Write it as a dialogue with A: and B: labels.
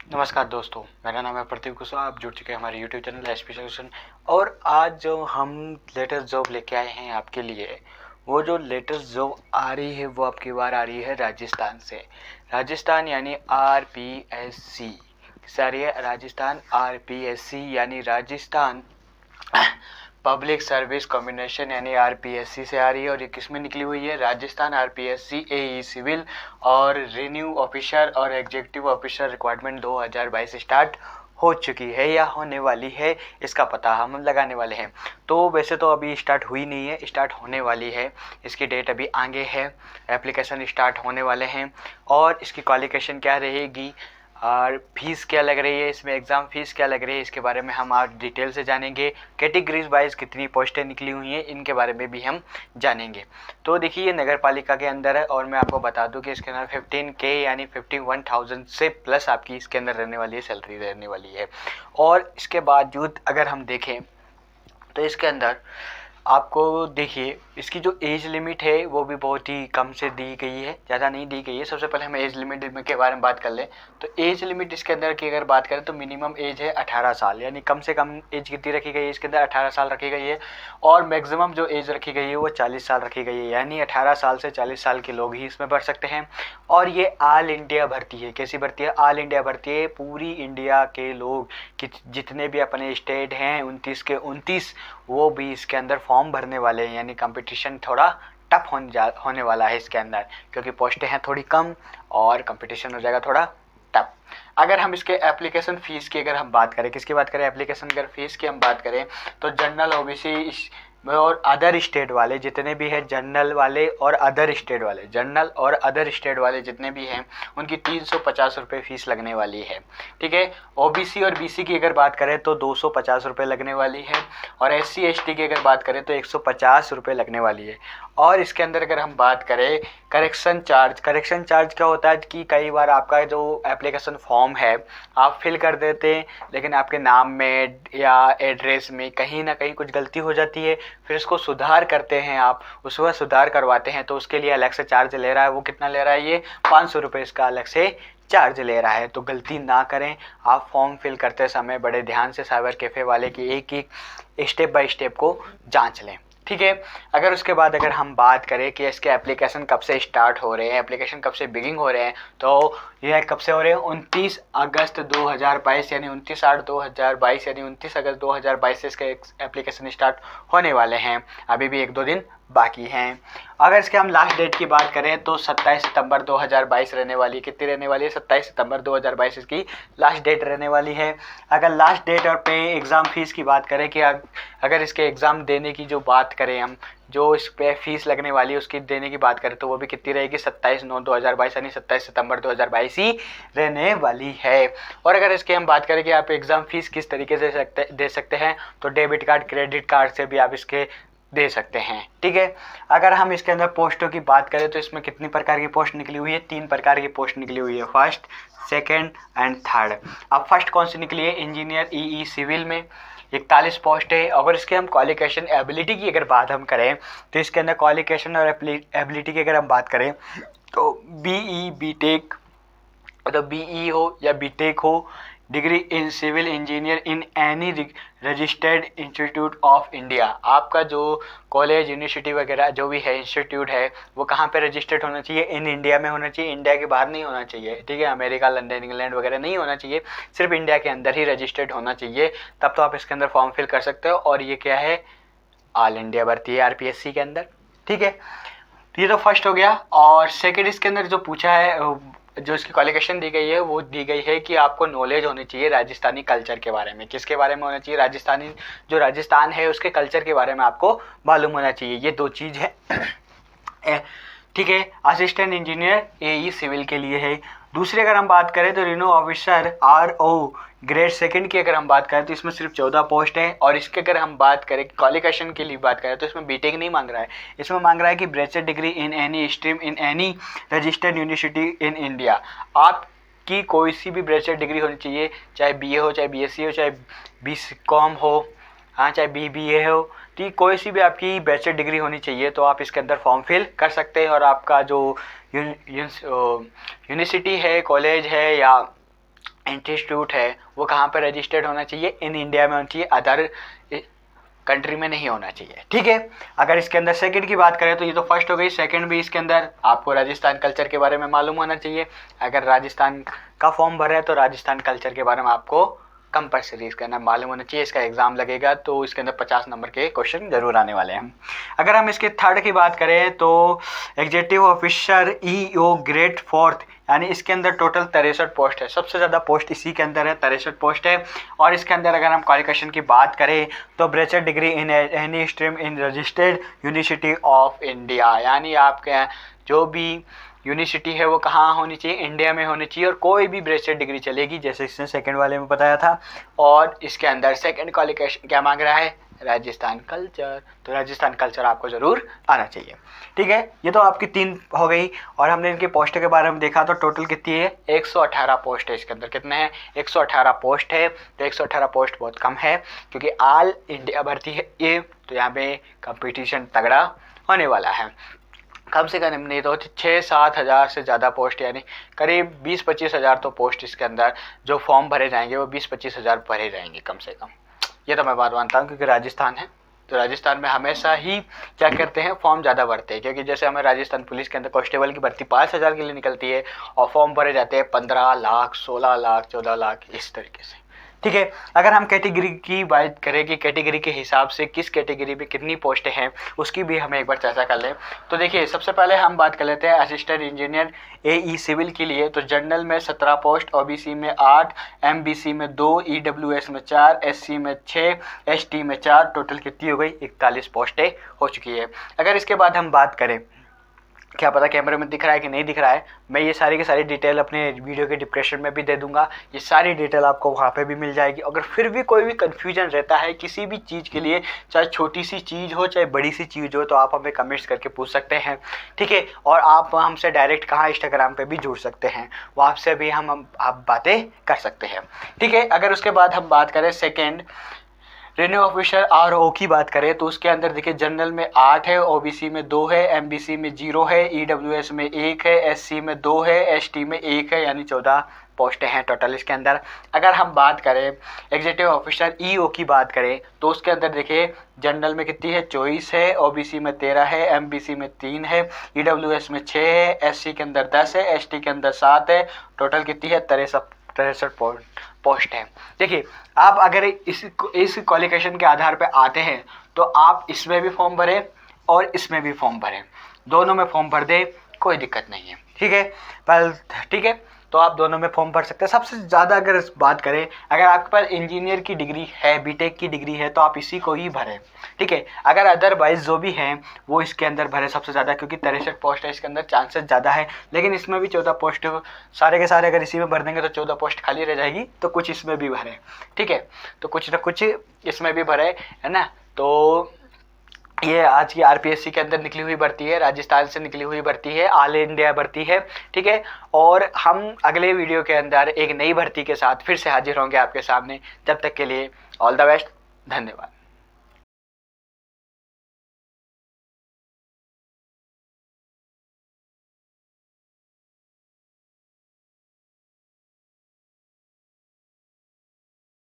A: नमस्कार दोस्तों, मेरा नाम है प्रतीक कुशवाहा। आप जुड़ चुके हैं हमारे यूट्यूब चैनल एसपी सॉल्यूशन। और आज जो हम लेटेस्ट जॉब लेके आए हैं आपके लिए, वो जो लेटेस्ट जॉब आ रही है वो आपकी बार आ रही है राजस्थान से। राजस्थान यानी RPSC से आ रही है। राजस्थान RPSC यानी राजस्थान पब्लिक सर्विस कॉम्बिनेशन यानी RPSC से आ रही है। और ये किस में निकली हुई है? राजस्थान RPSC AE सिविल और रिन्यू ऑफिसर और एग्जीक्यूटिव ऑफिसर रिक्वायरमेंट 2022 स्टार्ट हो चुकी है या होने वाली है, इसका पता हम लगाने वाले हैं। तो वैसे तो अभी स्टार्ट हुई नहीं है, स्टार्ट होने वाली है। इसकी डेट अभी आगे है, एप्लीकेशन स्टार्ट होने वाले हैं। और इसकी क्वालिफिकेशन क्या रहेगी और फीस क्या लग रही है, इसमें एग्ज़ाम फीस क्या लग रही है, इसके बारे में हम आज डिटेल से जानेंगे। कैटेगरीज वाइज कितनी पोस्टें निकली हुई हैं, इनके बारे में भी हम जानेंगे। तो देखिए, ये नगर पालिका के अंदर है और मैं आपको बता दूं कि इसके अंदर 15K यानी 51,000 से प्लस आपकी इसके अंदर रहने वाली है, सैलरी रहने वाली है। और इसके बावजूद अगर हम देखें तो इसके अंदर आपको देखिए, इसकी जो एज लिमिट है वो भी बहुत ही कम से दी गई है, ज़्यादा नहीं दी गई है। सबसे पहले हम एज लिमिट के बारे में बात कर लें तो एज लिमिट इसके अंदर की अगर बात करें तो मिनिमम एज है 18 साल, यानी कम से कम एज कितनी रखी गई है इसके अंदर? 18 साल रखी गई है। और मैक्सिमम जो एज रखी गई है वो 40 साल रखी गई है, यानी 18 साल से 40 साल के लोग ही इसमें भर सकते हैं। और ये ऑल इंडिया भर्ती है। कैसी भर्ती है? ऑल इंडिया भर्ती है। पूरी इंडिया के लोग जितने भी अपने स्टेट हैं 29 के 29, वो भी इसके अंदर फॉर्म भरने वाले हैं। यानी कंपटीशन थोड़ा टफ होने वाला है इसके अंदर, क्योंकि पोस्टें हैं थोड़ी कम और कंपटीशन हो जाएगा थोड़ा टफ। अगर हम इसके एप्लीकेशन फ़ीस की अगर हम बात करें, किसकी बात करें? एप्लीकेशन अगर फ़ीस की हम बात करें तो जनरल OBC और अदर स्टेट वाले जितने भी हैं, जनरल वाले और अदर स्टेट वाले, जनरल और अदर स्टेट वाले जितने भी हैं, उनकी 350 रुपये फ़ीस लगने वाली है। ठीक है। OBC और BC की अगर बात करें तो 250 रुपये लगने वाली है। और SC ST की अगर बात करें तो 150 रुपये लगने वाली है। और इसके अंदर अगर हम बात करें करेक्शन चार्ज क्या होता है कि कई बार आपका जो एप्लीकेशन फॉर्म है आप फिल कर देते हैं, लेकिन आपके नाम में या एड्रेस में कहीं ना कहीं कुछ गलती हो जाती है, फिर इसको सुधार करते हैं आप, उसमें सुधार करवाते हैं, तो उसके लिए अलग से चार्ज ले रहा है। वो कितना ले रहा है? ये 500 रुपये इसका अलग से चार्ज ले रहा है। तो गलती ना करें, आप फॉर्म फिल करते समय बड़े ध्यान से साइबर कैफ़े वाले की एक एक स्टेप बाय स्टेप को जांच लें। ठीक है। अगर उसके बाद अगर हम बात करें कि इसके एप्लीकेशन कब से स्टार्ट हो रहे हैं, एप्लीकेशन कब से बिगिनिंग हो रहे हैं, तो यह कब से हो रहे हैं? 29 अगस्त 2022 यानी 29/8/2022 यानी 29 अगस्त 2022 से इसके एप्लीकेशन स्टार्ट होने वाले हैं। अभी भी 1-2 दिन बाकी हैं। अगर इसके हम लास्ट डेट की बात करें तो 27 सितंबर 2022 रहने वाली है। कितनी रहने वाली है? 27 सितंबर 2022 इसकी लास्ट डेट रहने वाली है। अगर लास्ट डेट और पे एग्ज़ाम फ़ीस की बात करें कि अगर इसके एग्ज़ाम देने की जो बात करें हम, जो इस पे फीस लगने वाली है उसकी देने की बात करें तो वो भी कितनी रहेगी? 27/9/2022 यानी 27 सितंबर 2022 ही रहने वाली है। और अगर इसकी हम बात करें कि आप एग्ज़ाम फ़ीस किस तरीके से दे सकते हैं, तो डेबिट कार्ड, क्रेडिट कार्ड से भी आप इसके दे सकते हैं। ठीक है। अगर हम इसके अंदर पोस्टों की बात करें तो इसमें कितनी प्रकार की पोस्ट निकली हुई है? 3 प्रकार की पोस्ट निकली हुई है, फर्स्ट, सेकेंड एंड थर्ड। अब फर्स्ट कौन सी निकली है? इंजीनियर EE सिविल में 41 पोस्ट है। अगर इसके हम क्वालिफिकेशन एबिलिटी की अगर बात हम करें तो इसके अंदर क्वालिफिकेशन और एबिलिटी की अगर हम बात करें तो BE BTech, मतलब BE हो या BTech हो, degree in civil engineer in any registered institute of India. आपका जो कॉलेज, यूनिवर्सिटी वगैरह जो भी है, इंस्टीट्यूट है, वो कहाँ पे रजिस्टर्ड होना चाहिए? इन इंडिया में होना चाहिए, इंडिया के बाहर नहीं होना चाहिए। ठीक है। अमेरिका, लंदन, इंग्लैंड वगैरह नहीं होना चाहिए, सिर्फ इंडिया के अंदर ही रजिस्टर्ड होना चाहिए। तब तो आप इसके अंदर फॉर्म फिल कर सकते हो। और ये क्या है? ऑल इंडिया भर्ती है RPSC के अंदर। ठीक है। तो ये तो फर्स्ट हो गया। और सेकेंड इसके अंदर जो पूछा है, जो इसकी क्वालिफिकेशन दी गई है वो दी गई है कि आपको नॉलेज होनी चाहिए राजस्थानी कल्चर के बारे में। किसके बारे में होना चाहिए? राजस्थानी, जो राजस्थान है उसके कल्चर के बारे में आपको मालूम होना चाहिए। ये 2 चीज़ है। ठीक है। असिस्टेंट इंजीनियर AE सिविल के लिए है। दूसरी अगर हम बात करें तो Reno officer RO grade second की अगर हम बात करें तो इसमें सिर्फ 14 पोस्ट हैं। और इसके अगर हम बात करें क्वालिफिकेशन के लिए बात करें तो इसमें BTech नहीं मांग रहा है, इसमें मांग रहा है कि bachelor degree in any stream in any registered university in India. आपकी कोई सी भी बैचलर डिग्री होनी चाहिए, चाहे BA हो, चाहे BSc हो, चाहे BCom हो, हाँ, चाहे BBA हो। ठीक, कोई सी भी आपकी बैचलर डिग्री होनी चाहिए तो आप इसके अंदर फॉर्म फिल कर सकते हैं। और आपका जो यूनिवर्सिटी है, कॉलेज है या इंस्टीट्यूट है वो कहाँ पर रजिस्टर्ड होना चाहिए, इन इंडिया में होना चाहिए, अदर कंट्री में नहीं होना चाहिए। ठीक है, अगर इसके अंदर सेकंड की बात करें तो ये तो फर्स्ट हो गई, सेकंड भी इसके अंदर आपको राजस्थान कल्चर के बारे में मालूम होना चाहिए। अगर राजस्थान का फॉर्म भर रहे हैं तो राजस्थान कल्चर के बारे में आपको कंपलसरी इसके अंदर मालूम होना चाहिए। इसका एग्जाम लगेगा तो इसके अंदर 50 नंबर के क्वेश्चन जरूर आने वाले हैं। अगर हम इसके थर्ड की बात करें तो executive officer EO grade fourth, यानी इसके अंदर टोटल 63 पोस्ट है, सबसे ज़्यादा पोस्ट इसी के अंदर है, 63 पोस्ट है। और इसके अंदर अगर हम क्वालिफिकेशन की बात करें तो bachelor degree in any stream in registered university of India, यानी आपके जो भी यूनिवर्सिटी है वो कहाँ होनी चाहिए, इंडिया में होनी चाहिए, और कोई भी बैचलर डिग्री चलेगी, जैसे इसने सेकंड वाले में बताया था। और इसके अंदर सेकंड क्वालिफिकेशन क्या मांग रहा है, राजस्थान कल्चर, तो राजस्थान कल्चर आपको ज़रूर आना चाहिए। ठीक है, ये तो आपकी 3 हो गई। और हमने इनके पोस्ट के बारे में देखा तो टोटल कितनी है, 118 पोस्ट है इसके अंदर। कितने हैं, 118 पोस्ट है। तो 118 पोस्ट बहुत कम है क्योंकि ऑल इंडिया भर्ती है ये, तो यहाँ पे कंपटीशन तगड़ा होने वाला है। कम से कम नहीं तो 6-7 हज़ार से ज़्यादा पोस्ट, यानी करीब 20-25 हज़ार तो पोस्ट इसके अंदर जो फॉर्म भरे जाएंगे वो 20-25 हज़ार भरे जाएंगे कम से कम। ये तो मैं बात मानता हूँ क्योंकि राजस्थान है, तो राजस्थान में हमेशा ही क्या करते हैं, फॉर्म ज़्यादा भरते हैं। क्योंकि जैसे हमें राजस्थान पुलिस के अंदर कांस्टेबल की भर्ती 5 हज़ार के लिए निकलती है और फॉर्म भरे जाते हैं 15 लाख, 16 लाख, 14 लाख, इस तरीके से। ठीक है, अगर हम कैटेगरी की बात करें कि कैटेगरी के हिसाब से किस कैटेगरी में कितनी पोस्टें हैं, उसकी भी हमें एक बार चर्चा कर लें। तो देखिए, सबसे पहले हम बात कर लेते हैं असिस्टेंट इंजीनियर एई सिविल के लिए। तो जनरल में 17 पोस्ट, ओबीसी में 8, एमबीसी में 2, ईडब्ल्यूएस में 4, एससी में 6, एसटी में 4, टोटल कितनी हो गई, 41 पोस्टें हो चुकी है। अगर इसके बाद हम बात करें, क्या पता कैमरे में दिख रहा है कि नहीं दिख रहा है, मैं ये सारी की सारी डिटेल अपने वीडियो के डिस्क्रिप्शन में भी दे दूंगा, ये सारी डिटेल आपको वहाँ पे भी मिल जाएगी। अगर फिर भी कोई भी कन्फ्यूजन रहता है किसी भी चीज़ के लिए, चाहे छोटी सी चीज़ हो चाहे बड़ी सी चीज़ हो, तो आप हमें कमेंट्स करके पूछ सकते हैं। ठीक है, और आप हमसे डायरेक्ट कहाँ, इंस्टाग्राम पर भी जुड़ सकते हैं, वहाँ से भी आप बातें कर सकते हैं। ठीक है, अगर उसके बाद हम बात करें सेकेंड रेन्यू ऑफिसर आरओ की बात करें तो उसके अंदर देखिए, जनरल में 8 है, ओबीसी में 2 है, एमबीसी में 0 है, ईडब्ल्यूएस में 1 है, एससी में 2 है, एसटी में 1 है, यानी 14 पोस्टें हैं टोटल इसके अंदर। अगर हम बात करें एग्जीक्यूटिव ऑफिसर ईओ की बात करें तो उसके अंदर देखिए, जनरल में कितनी है, 24 है, ओबीसी में 13 है, एमबीसी में 3 है, ईडब्ल्यूएस में 6 है, एससी के अंदर 10 है, एसटी के अंदर 7 है, टोटल कितनी है, 63 पोस्ट है। देखिए, आप अगर इस क्वालिफिकेशन के आधार पर आते हैं तो आप इसमें भी फॉर्म भरें और इसमें भी फॉर्म भरें, दोनों में फॉर्म भर दे, कोई दिक्कत नहीं है। ठीक है, ठीक है, तो आप दोनों में फॉर्म भर सकते हैं। सबसे ज़्यादा अगर बात करें, अगर आपके पास इंजीनियर की डिग्री है, बीटेक की डिग्री है, तो आप इसी को ही भरें। ठीक है, अगर अदरवाइज जो भी हैं वो इसके अंदर भरे सबसे ज़्यादा, क्योंकि 63 पोस्ट है इसके अंदर, चांसेस ज़्यादा है। लेकिन इसमें भी 14 पोस्ट सारे के सारे अगर इसी में भर देंगे तो 14 पोस्ट खाली रह जाएगी, तो कुछ इसमें भी भरें। ठीक है, तो कुछ ना कुछ इसमें भी भरे, है ना। तो ये आज की आरपीएससी के अंदर निकली हुई भर्ती है, राजस्थान से निकली हुई भर्ती है, ऑल इंडिया भर्ती है। ठीक है, और हम अगले वीडियो के अंदर एक नई भर्ती के साथ फिर से हाजिर होंगे आपके सामने। जब तक के लिए ऑल द बेस्ट, धन्यवाद।